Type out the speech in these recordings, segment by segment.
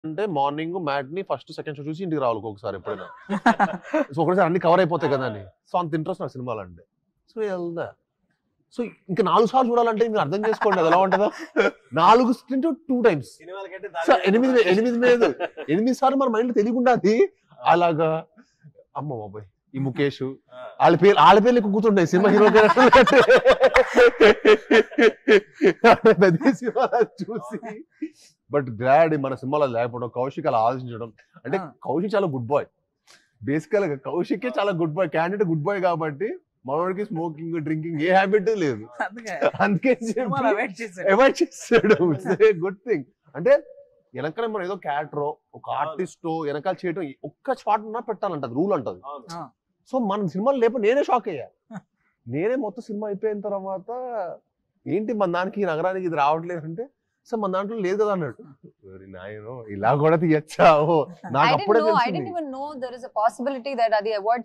అంటే morning matinee first second show చూసి ఇంటికి రావాలి ఒక్కొక్కసారి ఎప్పుడైనా. సో ఒకసారి అన్ని కవర్ అయిపోతాయి కదా అని. సో అంత ఇంట్రెస్ట్ నాకు సినిమాలు అంటే. సో వెళ్దా. సో ఇంకా 4 సార్లు చూడాలంటే మీరు అర్థం చేసుకోండి అది ఎలా ఉంటుందో. 4 ఇంటూ 2 టైమ్స్. సో 8 సార్లు మన మైండ్ తెలియకుండా అది అలాగా అమ్మ బాబాయ్ ఈ ముఖేష్ వాళ్ళ పేర్లు ఎక్కువ కూర్చుంటాయి సినిమా హీరో చూసి. బట్ గ్లాడ్ మన సినిమాలో లేకపోవడం, కౌశిక్ అలా ఆలోచించడం. అంటే కౌశిక్ చాలా గుడ్ బాయ్. బేసికల్ గా కౌశిక్ చాలా good boy, candidate good boy కాబట్టి మనోడికి స్మోకింగ్ డ్రింకింగ్ ఏ హ్యాబిట్ లేదు. అందుకే అవాయిడ్ చేస్తాడు. Good thing. అంటే వెనకాల మనం ఏదో క్యారెక్టర్ ఒక ఆర్టిస్ట్ వెనకాల చేయడం ఒక్క స్పాట్ ఉన్నా పెట్టాలంటది రూల్ అంటది. సో మన సినిమాలు లేకపోతే నేనే షాక్ అయ్యా. నేనే మొత్తం సినిమా అయిపోయిన తర్వాత ఏంటి మన దానికి ఈ నగరానికి ఇది రావట్లేదు అంటే సో మన దాంట్లో లేదు కదా అన్నట్టు. ఇలా కూడా తీయచ్చా నాకు అప్పుడే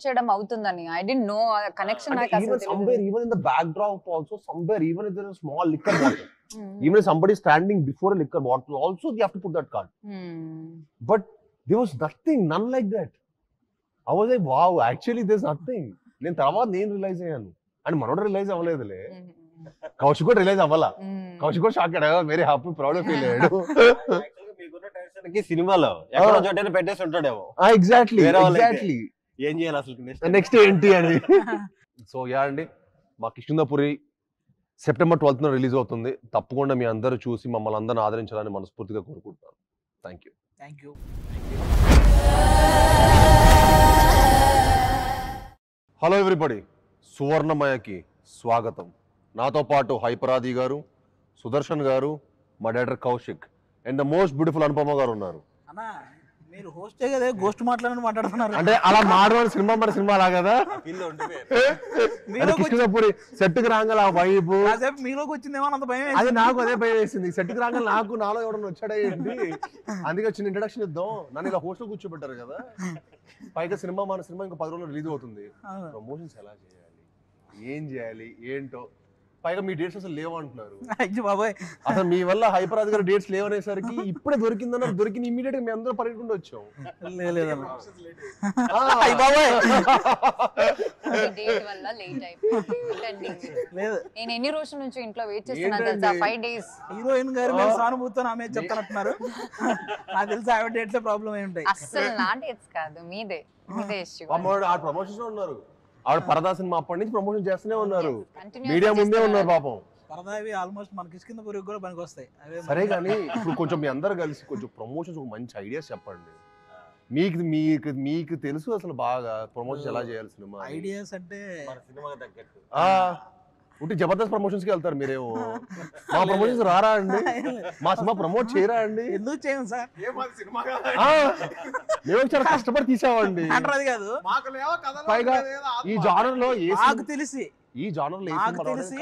చేయడం అవుతుందని. I didn't know connection. Even in the backdrop also, somewhere even if there is a small liquor bottle, even if somebody is standing before a liquor bottle also they have to put that card. But there was nothing, none like that. I was like, wow, actually there's nothing. నేను తర్వాత నేను realise అయ్యాను అని మనోడు realise అవ్వలేదులే. Kaushik కూడా realise అవ్వాలా. కౌశిక్ కూడా shock అయ్యాడు, వెరీ హ్యాపీ ప్రౌడ్ ఫీల్ అయ్యాడు. సినిమాలో ఎక్కడో చోటైనా పెట్టేసి ఉంటాడేమో. ఎగ్జాక్ట్లీ ఏం చేయాలి అసలు నెక్స్ట్ ఏంటి అని. సో యా అండి, మా కృష్ణపురి సెప్టెంబర్ 12th రిలీజ్ అవుతుంది. తప్పకుండా మీ అందరూ చూసి మమ్మల్ని అందరిని ఆదరించాలని మనస్ఫూర్తిగా కోరుకుంటున్నాను. Thank you. హలో ఎవ్రీబడి, సువర్ణమయకి స్వాగతం. నాతో పాటు హైపరాది గారు, సుదర్శన్ గారు, మా director Kaushik and the most beautiful Anupama గారు ఉన్నారు. మీరు హోస్టే కదా, గోస్ట్ మాట్లాడుతున్నారు. అంటే అలా మాడవాడి సినిమా మన సినిమా లా కదా. కృష్ణపురి సెట్ కి రాగల ఆ వైపు మీలోకి వచ్చిందేమో అంత భయం. అది నాకు అదే భయం వేసింది. సెట్ కి రాగల నాలో ఎవడన్నా వచ్చాడా ఏంటి. అందుకే వచ్చిన ఇంట్రడక్షన్ ఇద్దాం. నన్ను ఇలా హోస్ట్ లో కూర్చోబెట్టారు కదా. పైగా మన సినిమా ఇంకా 10 రోజులు రిలీజ్ అవుతుంది. ప్రమోషన్స్ ఎలా చేయాలి, ఏం చేయాలి ఏంటో. పైగా మీ డేట్స్ అసలు లేవంటున్నారు. అసలు మీ వల్ల హైపరాజ్ గారు డేట్స్ లేవనేసరికి ఇప్పుడే దొరికిందన్నారు. దొరికింది ఇమీడియట్ గా మేము అందరూ పరిగెట్టుకుంటూ వచ్చాం. నేను ఎన్ని రోజుల నుంచి ఇంట్లో వెయిట్ చేస్తున్నాను తెలుసా, 5 days. హీరోయిన్ గారు సానుభూతితో ఆమె చెప్తానంటున్నారు. నాకు తెలిసి ఆవిడ డేట్స్ ప్రాబ్లం ఏమి ఉంటాయి. అసలు నా డేట్స్ కాదు, మీదే ఇష్యూ. ఆ ప్రమోషన్స్ లో ఉన్నారు. ఆవిడ పరదా సినిమా అప్పటి నుంచి ప్రమోషన్ చేస్తూనే ఉన్నారు. మీడియా ముందే ఉన్నారు పాపం. పరదావి ఆల్మోస్ట్ మన కిష్కిందపురికి కూడా పనికి వస్తాయి. సరే కానీ ఇప్పుడు కొంచెం మీ అందరు కలిసి కొంచెం ప్రమోషన్స్ ఒక మంచి ఐడియాస్ చెప్పండి. మీకు తెలుసు అసలు బాగా ప్రమోషన్స్ ఎలా చేయాలి సినిమా ఐడియాస్ అంటే. ఉంటే జబర్దస్త్ ప్రమోషన్స్ కి వెళ్తారు మీరేమో. మా ప్రమోషన్స్ రారా అండి, మా సినిమా ప్రమోట్ చేయరా అండి. ఎందుకు చేయం సార్, మేము చాలా కష్టపడి తీసామండి. అది కాదు, పైగా ఈ జానర్ లో నాకు తెలిసి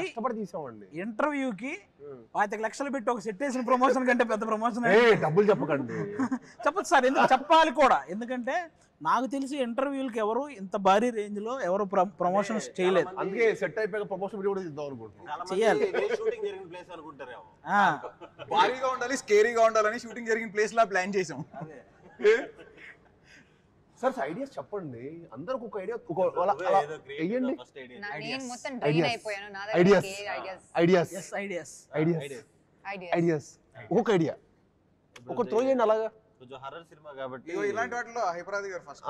కష్టపడి తీసామండి. ఇంటర్వ్యూకి 25 లక్షలు పెట్టి ఒక సెట్ వేసిన ప్రమోషన్ కంటే పెద్ద ప్రమోషన్. డబ్బులు చెప్పకండి. చెప్పదు సార్, ఎందుకు చెప్పాలి కూడా. ఎందుకంటే నాకు తెలిసి ఇంటర్వ్యూలకి ఎవరు ఇంత భారీ రేంజ్ లో ఎవరు ప్రమోషన్స్ చేయలేదు. అందుకే సెట్ అయిపోయాక ప్రమోషన్ వీడియో కూడా ఇద్దాం అనుకుంటున్నాం. చేయాలి. భారీగా ఉండాలి, స్కేరీగా ఉండాలని షూటింగ్ జరిగిన ప్లేస్ లా ప్లాన్ చేసాం. సార్ ఐడియాస్ చెప్పండి. అందరికి ఒక ఐడియా ఒక ఐడియా ఒక త్రో చేయండి. అలాగా ఇలాంటి వాటిలో హైపరాది గారు ఫస్ట్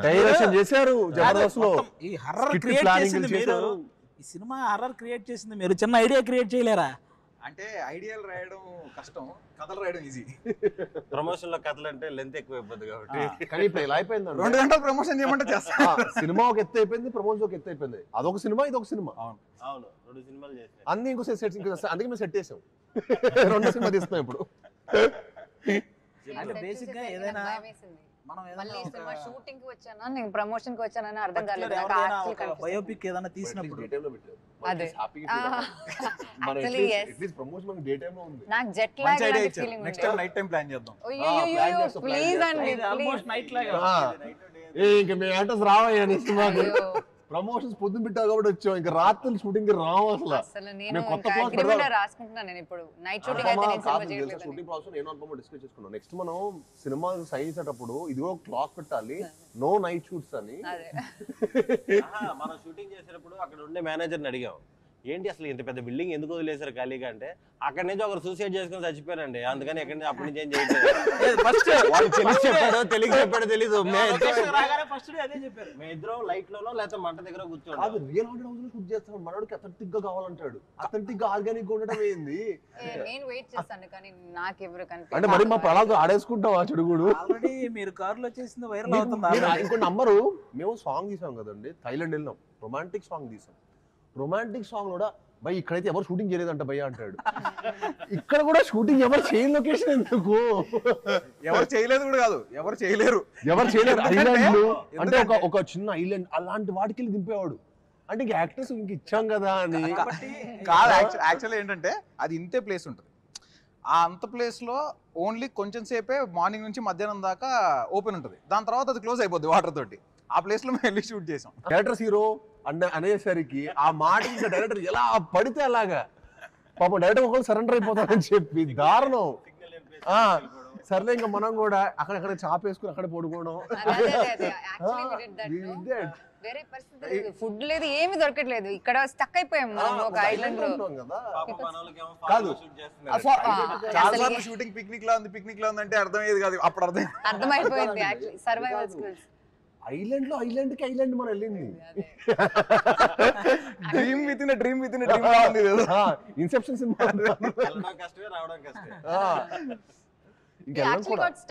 డైరెక్షన్ చేశారు జబర్దస్త్ లో. ఈ హర్రర్ క్రియేట్ చేసింది మీరు, ఈ సినిమా హర్రర్ క్రియేట్ చేసింది మీరు. చిన్న ఐడియా క్రియేట్ చేయలేరా? అంటే ఐడియాలు రాయడం కష్టం, కథలు రాయడం ఈజీ. ప్రమోషన్ లో కథలు అంటే లెంత్ ఎక్కువ అయిపోద్ది కాబట్టి. కానీ ఇప్పుడు ఇలా అయిపోయింది, 2 గంటలు ప్రమోషన్ చేయమంటే చేస్తా. సినిమా ఒక ఎత్తు అయిపోయింది, ప్రమోషన్ ఒక ఎత్తు అయిపోయింది. అదొక సినిమా, ఇదొక సినిమా. అవును 2 సినిమాలు చేసాం. అన్ని ఇంకో సెట్ అందుకే మేము సెట్ చేసాం. 2 సినిమా తీస్తున్నాం ఇప్పుడు. అంటే బేసిక్ గా ఏదైనా షూటింగ్ కి వచ్చానా నేను ప్రమోషన్ కి వచ్చానని అర్థం కాలేదు. బయోపిక్ ఏదైనా తీసినప్పుడు నాకు జెట్ లాగ్ లాంటి ఫీలింగ్ ఉంది. Next time night time plan చేద్దాం. ప్లీజ్ అండి, ఆల్మోస్ట్ నైట్ లాగా. ఇంకా మీ యాక్టర్స్ రావయ్యా సినిమాకి. ప్రమోషన్స్ పొద్దున పెట్టావు కాబట్టి వచ్చాం, ఇంకా రాత్రి షూటింగ్ రావు అసలు. అసలు నేను నేను కొత్త ఇంకా class అగ్రిమెంట్ పెడదాం. రాసుకుంటున్నాను నేను ఇప్పుడు. నైట్ షూటింగ్ అయితే నేను సినిమా చేయట్లేదు. షూటింగ్ ప్రాసెస్ నేను అనుకోమని డిస్కస్ చేసుకున్నాం. నెక్స్ట్ మనం సినిమా సైన్ చేసేటప్పుడు ఇదిగో క్లాస్ పెట్టాలి, నో నైట్ షూట్స్ అని. అదే మనం షూటింగ్ చేసేటప్పుడు అక్కడ ఉండే మేనేజర్ని అడిగాం, ఏంటి అసలు ఇంత పెద్ద బిల్డింగ్ ఎందుకు వదిలేశారు ఖాళీగా అంటే, అక్కడ నుంచి ఒకరు సూసైడ్ చేసుకుని చచ్చిపోయారండి, అందుకని ఎక్కడి నుంచి అప్పటి నుంచి ఏం చేయలేదు. ఫస్ట్ వాళ్ళు తెలిసి చెప్పాడో తెలీదు. ఫస్ట్ అదే చెప్పారు. మేము ఇద్దరం లైట్ లోనో లేకపోతే మంట దగ్గర కూర్చోండి. కాదు, రియల్ హాంటెడ్ హౌస్ లో షూట్ చేస్తాం, మనోడికి అథెంటిక్ గా కావాలంటాడు. అథెంటిక్ గా ఆర్గానిక్ ఉండడం ఏంది నేను వెయిట్ చేస్తాను కానీ నాకెవరు అంటే మరి మా ప్రణాళిక ఆడేసుకుంటాం ఆ చెడుగుడు. ఆల్రెడీ మీరు కారులో చేసింది వైరల్ అవుతుంది. ఇంకో నంబరు, మేము సాంగ్ తీసాం కదండి, థైలాండ్ వెళ్ళినాం, రొమాంటిక్ సాంగ్ తీసాం. రొమాంటిక్ సాంగ్ కూడా భయ్ ఇక్కడైతే ఎవరు షూటింగ్ చేయలేదంట భయ్య అంటాడు. ఇక్కడ కూడా షూటింగ్ ఎవరు చేయని లొకేషన్ ఎందుకు, ఎవరు చేయలేదు కూడా కాదు, ఎవరు చేయలేరు. ఐలాండ్ అంటే ఒక చిన్న ఐలాండ్ అలాంటి వాటికి వెళ్ళి దింపేవాడు. అంటే ఇంక యాక్టర్స్ ఇంక ఇచ్చాం కదా అని కాదు, యాక్చువల్లీ ఏంటంటే అది ఇంతే ప్లేస్ ఉంటుంది. ఆ అంత ప్లేస్ లో ఓన్లీ కొంచెం సేపే మార్నింగ్ నుంచి మధ్యాహ్నం దాకా ఓపెన్ ఉంటుంది, దాని తర్వాత అది క్లోజ్ అయిపోద్ది వాటర్ తోటి. ఆ ప్లేస్ లో మేము వెళ్ళి షూట్ చేసాం. డైరెక్టర్స్ హీరో అనేసరికి ఆ మాట ఇంకా డైరెక్టర్ ఎలా పడితే అలాగా పాపం డైరెక్టర్ ఒకళ్ళు సరెండర్ అయిపోతారని చెప్పి దారుణం. సర్లే ఇంకా మనం కూడా అక్కడక్కడ చాపేసుకుని అక్కడ పడుకోవడం. వేరే పరిస్థితి లేదు, ఫుడ్ లేదు, ఏమి దొరకట్లేదు. ఇక్కడ స్టక్ అయిపోయాం మనం ఒక ఐలాండ్ లో. కాదు చాలా సార్లు షూటింగ్ పిక్నిక్ లో ఉంది అంటే అర్థమయ్యేది కాదు, అప్పుడు అర్థమైపోయింది యాక్చువల్లీ సర్వైవల్ స్కిల్స్. ఐలాండ్ లో ఐలాండ్ కి ఐలాండ్ మనం వెళ్ళింది. Dream with in dream Inception cinema వెళ్ళడం కష్టమే, రావడం కష్టమే. ఇంకా actually got